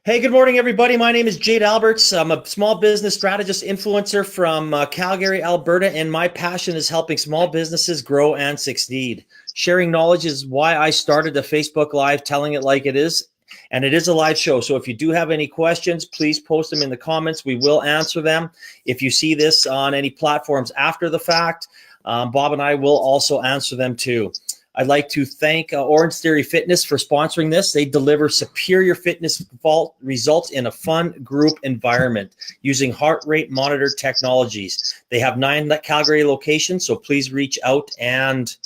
Hey, good morning, everybody. My name is Jade Alberts. I'm a small business strategist influencer from Calgary, Alberta, and my passion is helping small businesses grow and succeed. Sharing knowledge is why I started the Facebook Live, telling it like it is, and it is a live show. So if you do have any questions, please post them in the comments. We will answer them. If you see this on any platforms after the fact, Bob and I will also answer them too. I'd like to thank Orangetheory Fitness for sponsoring this. They deliver superior fitness results in a fun group environment using heart rate monitor technologies. They have 9 Calgary locations, so please reach out and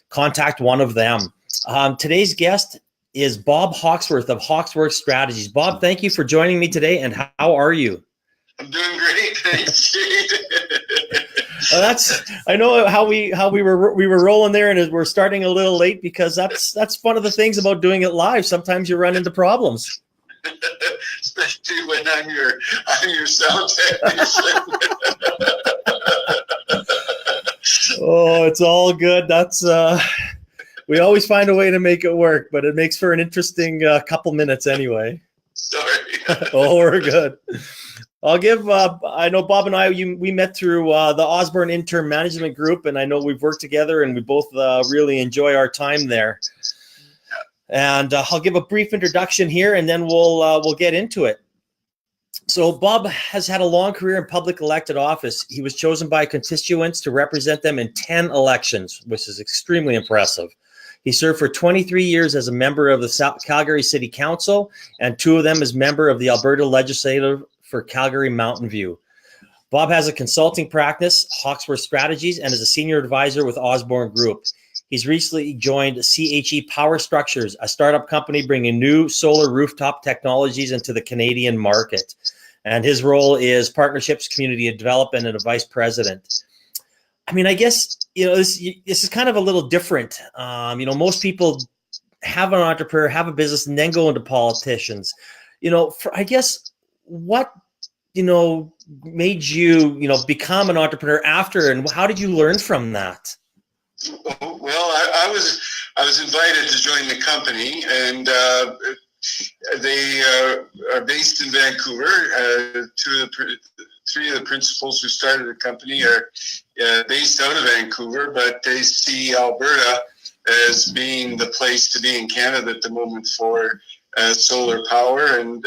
contact one of them. Today's guest is Bob Hawkesworth of Hawkesworth Strategies. Bob, thank you for joining me today, and how are you? I'm doing great, thanks, Jade. I know how we were rolling there, and we're starting a little late because that's one of the things about doing it live. Sometimes you run into problems, especially when I'm your sound technician. Oh, it's all good. That's we always find a way to make it work, but it makes for an interesting couple minutes anyway. Sorry. Oh, we're good. I'll give, I know Bob and I, we met through the Osborne Intern Management Group, and I know we've worked together and we both really enjoy our time there. And I'll give a brief introduction here and then we'll get into it. So Bob has had a long career in public elected office. He was chosen by constituents to represent them in 10 elections, which is extremely impressive. He served for 23 years as a member of the Calgary City Council, and 2 of them as member of the Alberta Legislative for Calgary Mountain View. Bob has a consulting practice, Hawkesworth Strategies, and is a senior advisor with Osborne Group. He's recently joined CHE Power Structures, a startup company bringing new solar rooftop technologies into the Canadian market. And his role is partnerships, community development, and a vice president. I mean, I guess, this is kind of a little different. Most people have an entrepreneur, have a business, and then go into politicians. I guess, what made you become an entrepreneur after, and how did you learn from that? Well, I was invited to join the company, and they are based in Vancouver. 3 of the principals who started the company are based out of Vancouver, but they see Alberta as being the place to be in Canada at the moment for solar power, and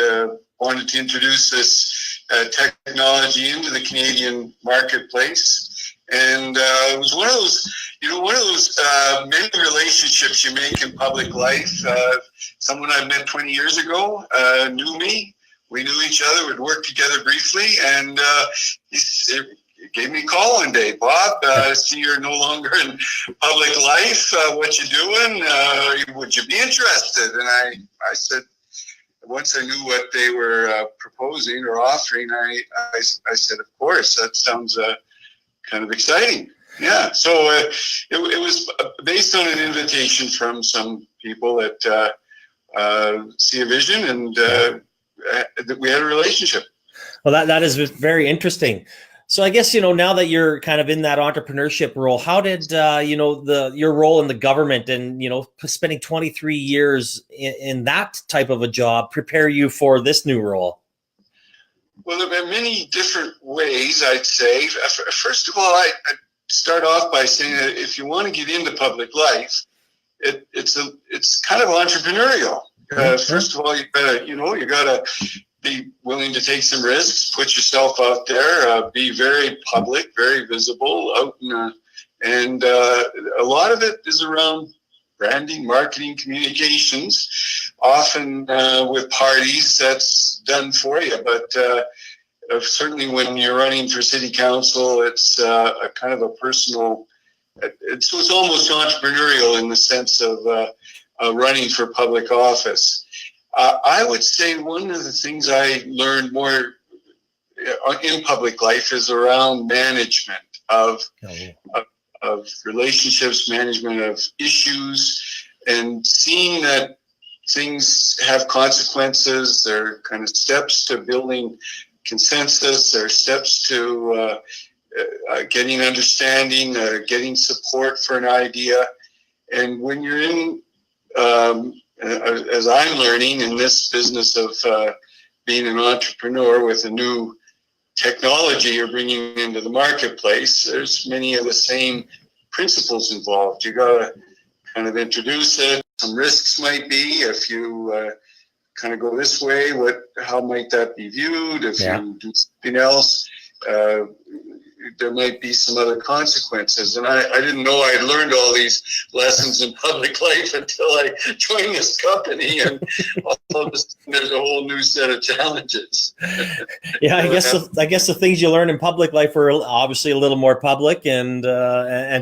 wanted to introduce this technology into the Canadian marketplace. And it was one of those many relationships you make in public life. Someone I met 20 years ago knew me. We knew each other. We'd worked together briefly, and he gave me a call one day. Bob, I see you're no longer in public life. What you doing? Would you be interested? And I said, once I knew what they were proposing or offering, I said, of course, that sounds kind of exciting. Yeah, so it was based on an invitation from some people that see a vision, and that we had a relationship. Well, that is very interesting. So I guess, now that you're kind of in that entrepreneurship role, how did, your role in the government and, spending 23 years in that type of a job prepare you for this new role? Well, there are many different ways, I'd say. First of all, I'd start off by saying that if you want to get into public life, it's kind of entrepreneurial. First of all, you gotta be willing to take some risks, put yourself out there, be very public, very visible, and a lot of it is around branding, marketing, communications. Often with parties, that's done for you, but certainly when you're running for city council, it's a kind of a personal. It's almost entrepreneurial in the sense of running for public office. I would say one of the things I learned more in public life is around management of relationships, management of issues, and seeing that things have consequences. There are kind of steps to building consensus. There are steps to getting understanding, getting support for an idea. And when you're in, as I'm learning in this business of being an entrepreneur with a new technology you're bringing into the marketplace, there's many of the same principles involved. You got to kind of introduce it. Some risks might be if you kind of go this way. How might that be viewed? If you do something else, there might be some other consequences. And I didn't know I had learned all these lessons in public life until I joined this company, and all of a sudden there's a whole new set of challenges. Yeah, I guess the things you learn in public life are obviously a little more public, and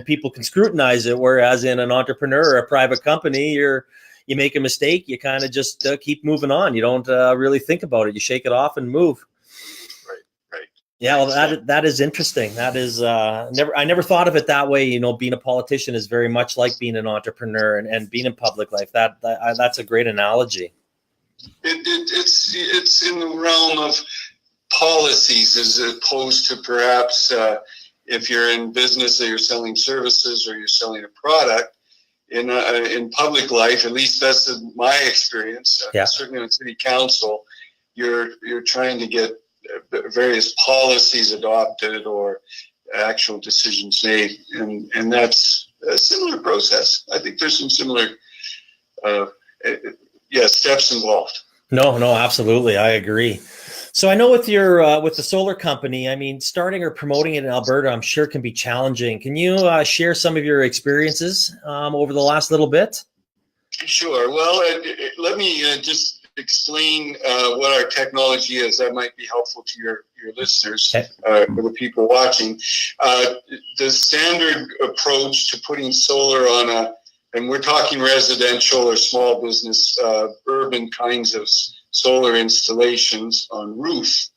people can scrutinize it. Whereas in an entrepreneur or a private company, you make a mistake, you kind of just keep moving on. You don't really think about it. You shake it off and move. Yeah, well, that is interesting. That is I never thought of it that way. You know, being a politician is very much like being an entrepreneur and being in public life. That's a great analogy. It's in the realm of policies as opposed to perhaps if you're in business or you're selling services or you're selling a product. In public life, at least that's my experience. Certainly in city council, you're trying to get various policies adopted or actual decisions made, and that's a similar process. I think there's some similar steps involved. No, absolutely, I agree. So I know with your with the solar company, I mean, starting or promoting it in Alberta, I'm sure can be challenging. Can you share some of your experiences over the last little bit? Sure. Well, let me just explain what our technology is. That might be helpful to your listeners, for the people watching. The standard approach to putting solar on and we're talking residential or small business, urban kinds of solar installations on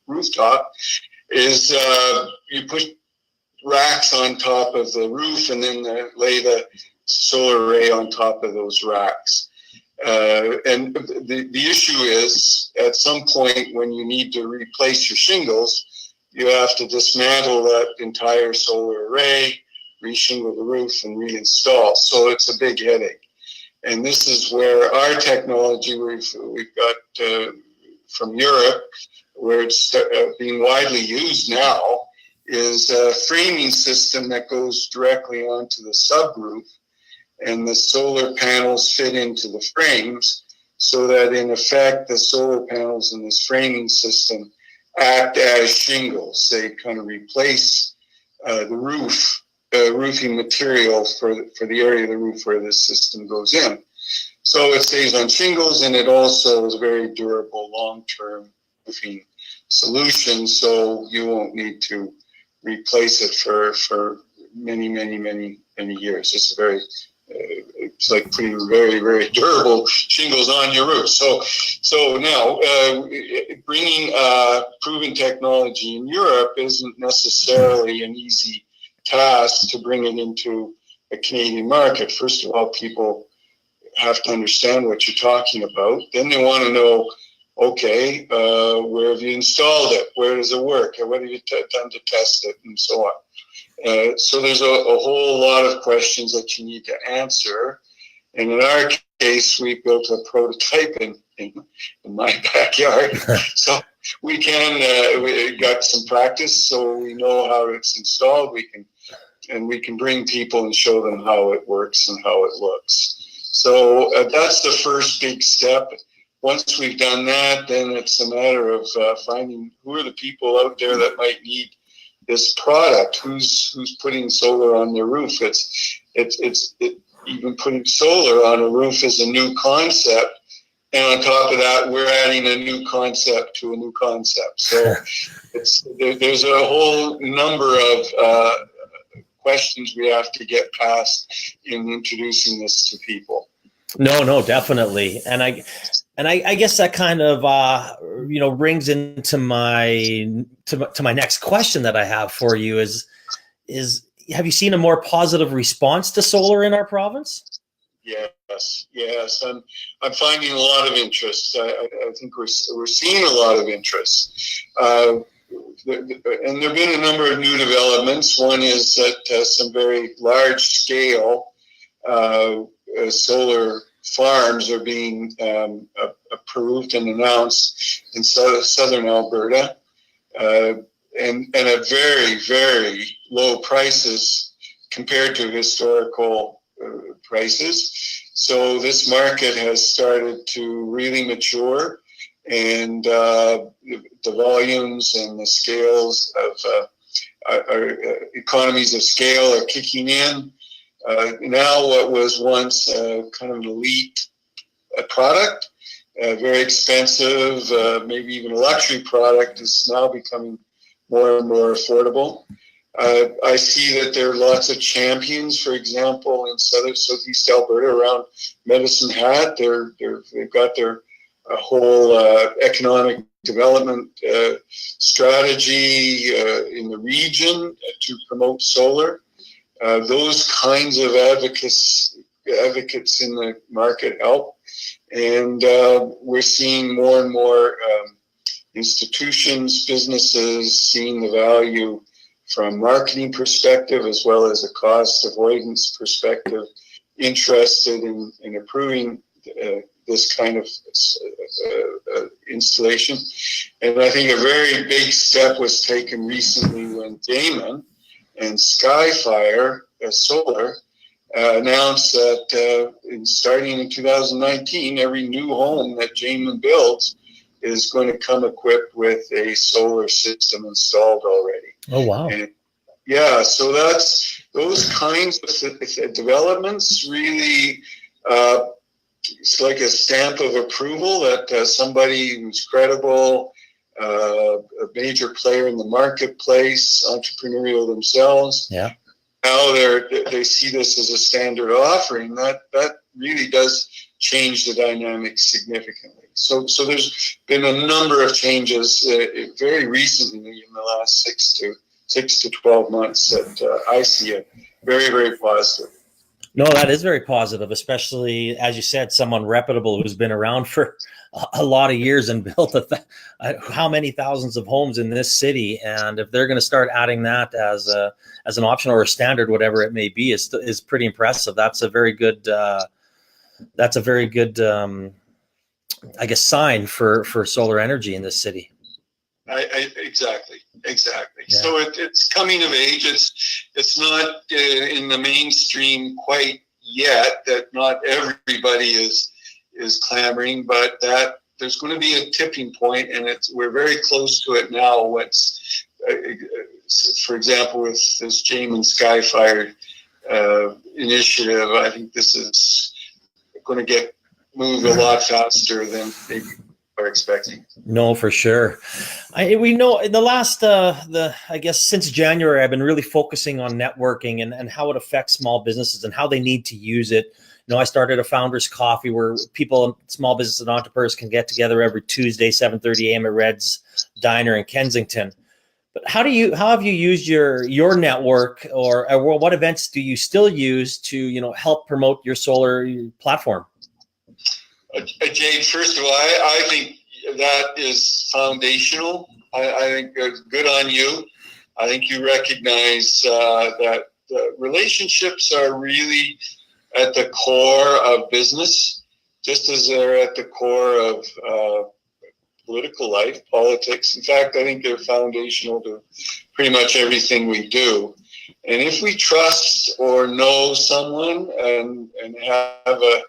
rooftop, is you put racks on top of the roof and then lay the solar array on top of those racks. And the issue is, at some point when you need to replace your shingles, you have to dismantle that entire solar array, reshingle the roof, and reinstall. So it's a big headache. And this is where our technology we've got from Europe, where it's being widely used now, is a framing system that goes directly onto the subroof, and the solar panels fit into the frames, so that in effect the solar panels in this framing system act as shingles. They kind of replace the roofing material for the area of the roof where this system goes in. So it stays on shingles, and it also is a very durable long-term roofing solution, so you won't need to replace it for many years. It's like putting very, very durable shingles on your roof. So now bringing proven technology in Europe isn't necessarily an easy task to bring it into a Canadian market. First of all, people have to understand what you're talking about. Then they want to know, okay, where have you installed it? Where does it work? What have you done to test it? And so on. So there's a whole lot of questions that you need to answer. And in our case, we built a prototype in my backyard. So we got some practice, so we know how it's installed. We can bring people and show them how it works and how it looks. So that's the first big step. Once we've done that, then it's a matter of finding who are the people out there that might need this product. Who's putting solar on their roof? Even putting solar on a roof is a new concept, and on top of that, we're adding a new concept to a new concept. So there's a whole number of questions we have to get past in introducing this to people. No, definitely, and I guess that kind of rings into my next question that I have for you is have you seen a more positive response to solar in our province? Yes, I'm finding a lot of interest. I think we're seeing a lot of interest, and there've been a number of new developments. One is that some very large scale solar farms are being approved and announced in southern Alberta, and at very, very low prices compared to historical prices. So this market has started to really mature, and the volumes and the scales of our economies of scale are kicking in. Now what was once kind of an elite product, very expensive, maybe even a luxury product, is now becoming more and more affordable. I see that there are lots of champions, for example, in southeast Alberta around Medicine Hat. They've got their whole economic development strategy in the region to promote solar. Those kinds of advocates in the market help. And we're seeing more and more institutions, businesses seeing the value from marketing perspective as well as a cost avoidance perspective, interested in approving this kind of installation. And I think a very big step was taken recently when Damon and Skyfire Solar announced that starting in 2019, every new home that Jamin builds is going to come equipped with a solar system installed already. Oh, wow. And yeah, so that's those kinds of developments really, it's like a stamp of approval that somebody who's credible, a major player in the marketplace, entrepreneurial themselves. Yeah. Now they see this as a standard offering. That really does change the dynamics significantly. So there's been a number of changes very recently in the last 6 to 12 months that I see it very, very positive. No, that is very positive, especially, as you said, someone reputable who's been around for a lot of years and built how many thousands of homes in this city. And if they're going to start adding that as an option or a standard, whatever it may be, is pretty impressive. That's a very good, I guess, sign for solar energy in this city. Exactly. Yeah. So it's coming of age. It's not in the mainstream quite yet. That not everybody is clamoring, but that there's going to be a tipping point, and we're very close to it now. What's for example, with this Jamin Skyfire initiative, I think this is going to move a lot faster than they are expecting. No, for sure. We know in the last, I guess since January, I've been really focusing on networking and how it affects small businesses and how they need to use it. You know, I started a founders coffee where people, small business and entrepreneurs, can get together every Tuesday, 7:30 a.m. at Red's Diner in Kensington. But how have you used your network, or what events do you still use to help promote your solar platform? Jade, first of all, I think that is foundational. I think good on you. I think you recognize that relationships are really at the core of business, just as they're at the core of political life, politics. In fact, I think they're foundational to pretty much everything we do. And if we trust or know someone and have a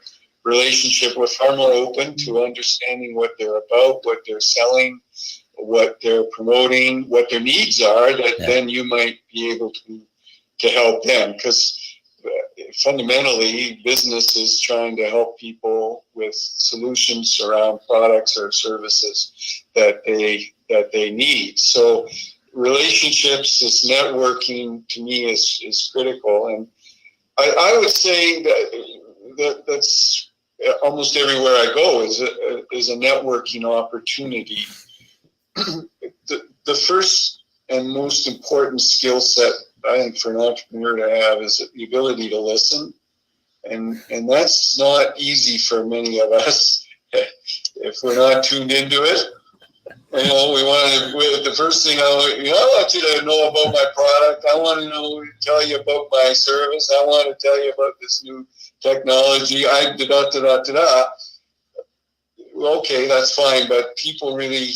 relationship, we're far more open to understanding what they're about, what they're selling, what they're promoting, what their needs are, then you might be able to help them. Because fundamentally, business is trying to help people with solutions around products or services that they need. So relationships, this networking, to me is critical. And I would say that's almost everywhere I go is a networking opportunity. The first and most important skill set, I think, for an entrepreneur to have is the ability to listen. And that's not easy for many of us if we're not tuned into it. The first thing I want you to know about my product. I want to tell you about my service. I want to tell you about this new technology. okay, that's fine, but people really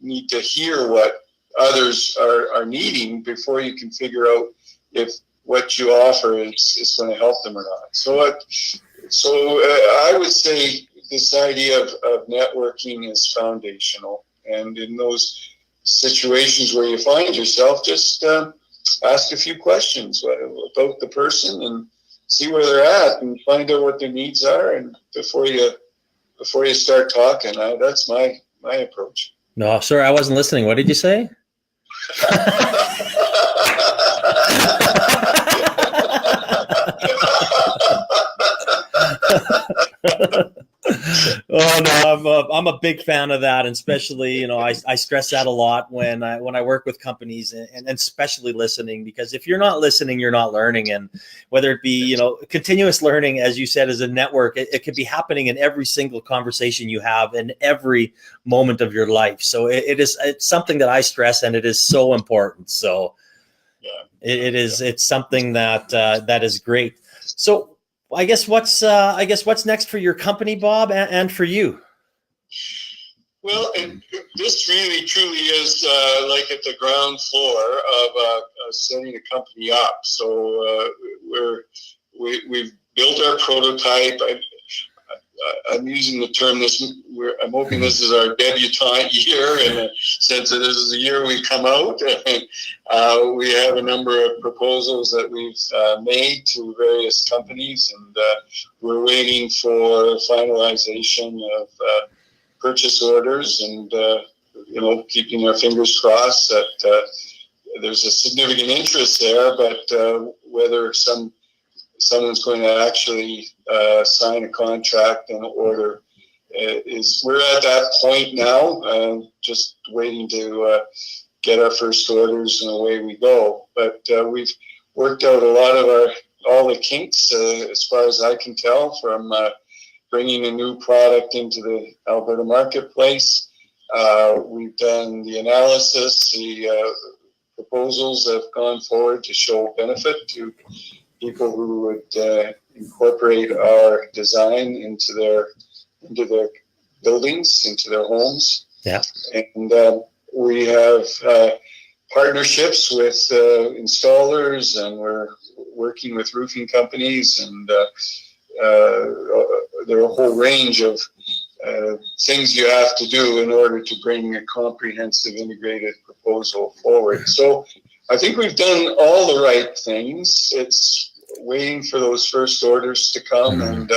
need to hear what others are needing before you can figure out if what you offer is going to help them or not. So I would say this idea of networking is foundational. And in those situations where you find yourself, just ask a few questions about the person and see where they're at and find out what their needs are. And before you start talking, that's my approach. No, sorry, I wasn't listening. What did you say? Oh no, I'm a big fan of that, and especially I stress that a lot when I work with companies, and especially listening, because if you're not listening, you're not learning. And whether it be continuous learning, as you said, as a network, it could be happening in every single conversation you have in every moment of your life. So it's something that I stress, and it is so important. So it's something that is great. So I guess what's next for your company, Bob, and for you? Well, this really truly is like at the ground floor of setting a company up. So we've built our prototype. I'm using the term I'm hoping this is our debutante year, in the sense that this is the year we come out. We have a number of proposals that we've made to various companies, and we're waiting for finalization of purchase orders, and keeping our fingers crossed that there's a significant interest there, but whether someone's going to actually sign a contract and order we're at that point now, just waiting to get our first orders, and away we go. But we've worked out a lot of all the kinks, as far as I can tell, from bringing a new product into the Alberta marketplace. We've done the analysis, the proposals have gone forward to show benefit to people who would incorporate our design into their buildings, into their homes. Yeah. And we have partnerships with installers, and we're working with roofing companies, and there are a whole range of things you have to do in order to bring a comprehensive integrated proposal forward. So I think we've done all the right things. It's waiting for those first orders to come, and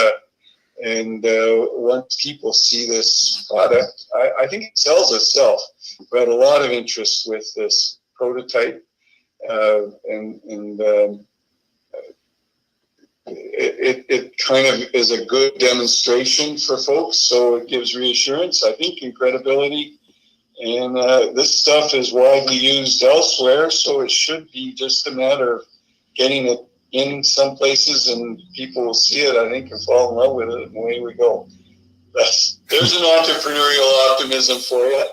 once people see this product, I think it sells itself. We had a lot of interest with this prototype, and it kind of is a good demonstration for folks, so it gives reassurance, I think, and credibility. And this stuff is widely used elsewhere, so it should be just a matter of getting it in some places, and people will see it, I think, and fall in love with it, and away we go. There's an entrepreneurial optimism for you.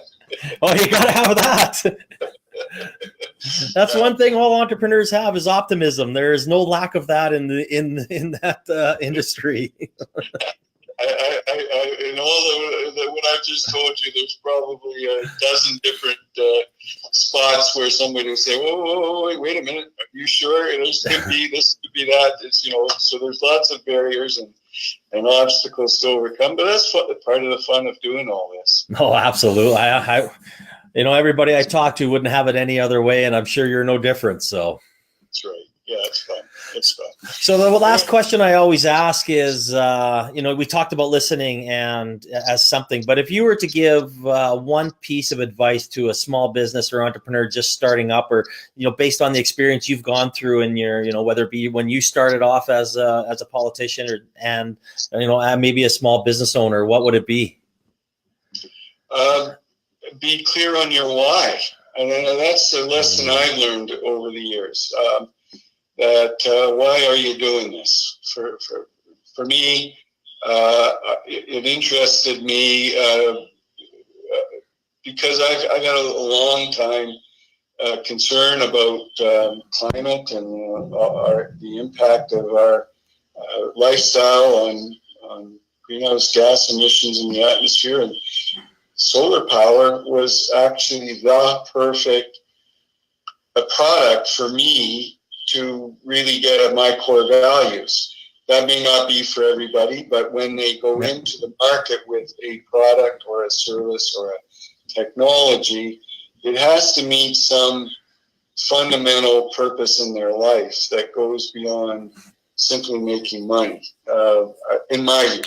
Oh, you got to have that. That's one thing all entrepreneurs have, is optimism. There is no lack of that in that industry. In all what I've just told you, there's probably a dozen different spots where somebody will say, "Whoa, wait a minute, are you sure? This could be that." It's so there's lots of barriers and obstacles to overcome, but that's part of the fun of doing all this. Oh, absolutely. I everybody I talk to wouldn't have it any other way, and I'm sure you're no different. So that's right. Yeah, it's fun. It's fun. So the last question I always ask is, we talked about listening and as something, but if you were to give one piece of advice to a small business or entrepreneur just starting up, or based on the experience you've gone through in your, whether it be when you started off as a politician and maybe a small business owner, what would it be? Be clear on your why, and that's the lesson I've learned over the years. That why are you doing this? For me, it interested me because I've got a long time concern about climate and the impact of our lifestyle on greenhouse gas emissions in the atmosphere. And solar power was actually the perfect product for me to really get at my core values. That may not be for everybody, but when they go into the market with a product or a service or a technology, it has to meet some fundamental purpose in their life that goes beyond simply making money. In my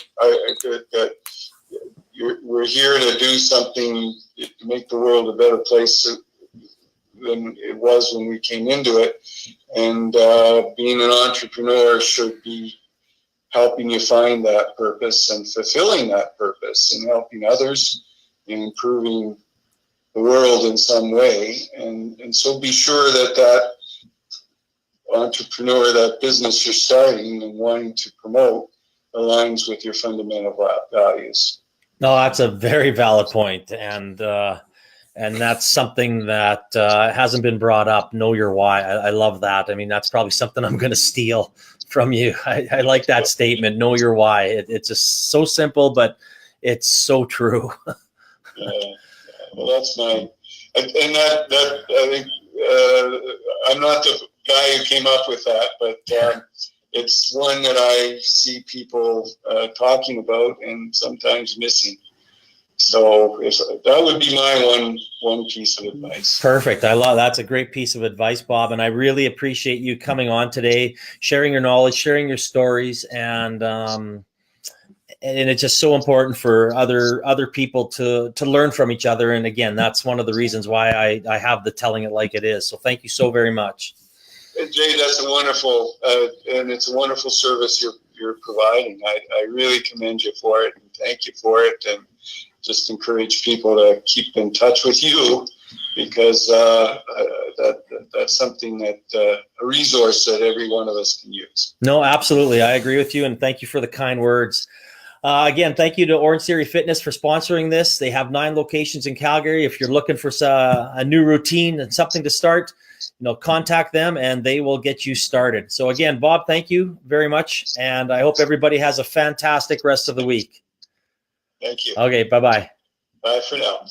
view, we're here to do something to make the world a better place than it was when we came into it. And being an entrepreneur should be helping you find that purpose and fulfilling that purpose and helping others and improving the world in some way. And so be sure that that entrepreneur, that business you're starting and wanting to promote aligns with your fundamental values. No, that's a very valid point. And that's something that hasn't been brought up. Know your why. I love that. I mean, that's probably something I'm going to steal from you. I like that statement. Know your why. It's just so simple, but it's so true. Well, that's mine. And that I think I'm not the guy who came up with that, but it's one that I see people talking about and sometimes missing. So that would be my one piece of advice. Perfect. I love that's a great piece of advice, Bob. And I really appreciate you coming on today, sharing your knowledge, sharing your stories, and it's just so important for other people to learn from each other. And again, that's one of the reasons why I have the Telling It Like It Is. So thank you so very much. Jade, that's a wonderful and it's a wonderful service you're providing. I really commend you for it and thank you for it, and just encourage people to keep in touch with you, because that's something that a resource that every one of us can use. No, absolutely. I agree with you. And thank you for the kind words. Again, thank you to Orangetheory Fitness for sponsoring this. They have 9 locations in Calgary. If you're looking for a new routine and something to start, contact them and they will get you started. So again, Bob, thank you very much. And I hope everybody has a fantastic rest of the week. Thank you. Okay, bye-bye. Bye for now.